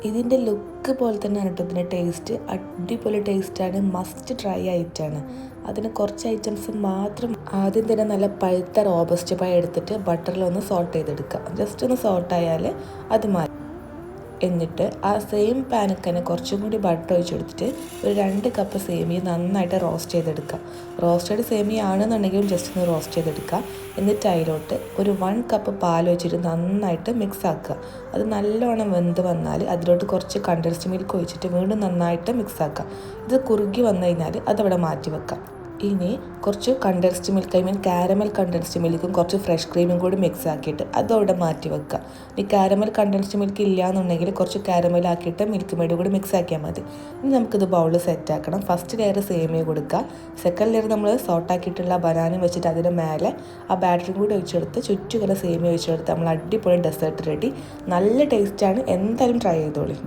ഇതിൻ്റെ ലുക്ക് പോലെ തന്നെയാണ് കേട്ടോ ഇതിൻ്റെ ടേസ്റ്റ്. അടിപൊളി ടേസ്റ്റാണ്, മസ്റ്റ് ട്രൈ ആയിട്ടാണ്. അതിന് കുറച്ച് ഐറ്റംസ് മാത്രം. ആദ്യം തന്നെ നല്ല പഴുത്ത റോബസ്റ്റ് പഴം എടുത്തിട്ട് ബട്ടറിലൊന്ന് സോട്ട് ചെയ്തെടുക്കുക. ജസ്റ്റ് ഒന്ന് സോട്ടായാൽ അത് മാറ്റി. എന്നിട്ട് ആ സെയിം പാനിൽ തന്നെ കുറച്ചും കൂടി ബട്ടർ ഒഴിച്ചെടുത്തിട്ട് ഒരു 2 കപ്പ് സേമിയ നന്നായിട്ട് റോസ്റ്റ് ചെയ്തെടുക്കുക. റോസ്റ്റഡ് സേമിയ ആണെന്നുണ്ടെങ്കിലും ജസ്റ്റ് ഒന്ന് റോസ്റ്റ് ചെയ്തെടുക്കുക. എന്നിട്ട് അതിലോട്ട് ഒരു 1 കപ്പ് പാൽ ഒഴിച്ചിട്ട് നന്നായിട്ട് മിക്സ് ആക്കുക. അത് നല്ലോണം വെന്ത് വന്നാൽ അതിലോട്ട് കുറച്ച് കണ്ടൻസ്ഡ് മിൽക്ക് ഒഴിച്ചിട്ട് വീണ്ടും നന്നായിട്ട് മിക്സ് ആക്കുക. ഇത് കുറുകി വന്നു കഴിഞ്ഞാൽ അതവിടെ മാറ്റി വെക്കാം. ഇനി കുറച്ച് കണ്ടൻസ്ഡ് മിൽക്ക്, കാരമൽ കണ്ടൻസ്ഡ് മിൽക്കും കുറച്ച് ഫ്രഷ് ക്രീമും കൂടി മിക്സ് ആക്കിയിട്ട് അതവിടെ മാറ്റി വെക്കുക. ഈ കാരമൽ കണ്ടൻസ്ഡ് മിൽക്ക് ഇല്ല എന്നുണ്ടെങ്കിൽ കുറച്ച് കാരമൽ ആക്കിയിട്ട് മിൽക്ക് മെയ്ഡ് കൂടി മിക്സ് ആക്കിയാൽ മതി. ഇനി നമുക്കിത് ബൗളിൽ സെറ്റ് ആക്കണം. ഫസ്റ്റ് ലെയർ സേമിയ കൊടുക്കുക. സെക്കൻഡ് ലെയർ നമ്മൾ സോട്ടാക്കിയിട്ടുള്ള ബനാനയും വെച്ചിട്ട് അതിൻ്റെ മേലെ ആ ബാറ്ററും കൂടി ഒഴിച്ചെടുത്ത് ചുറ്റും സേമിയ ഒഴിച്ചെടുത്ത് നമ്മൾ അടിപൊളി ഡെസേർട്ട് റെഡി. നല്ല ടേസ്റ്റാണ്, എന്തായാലും ട്രൈ ചെയ്തോളി.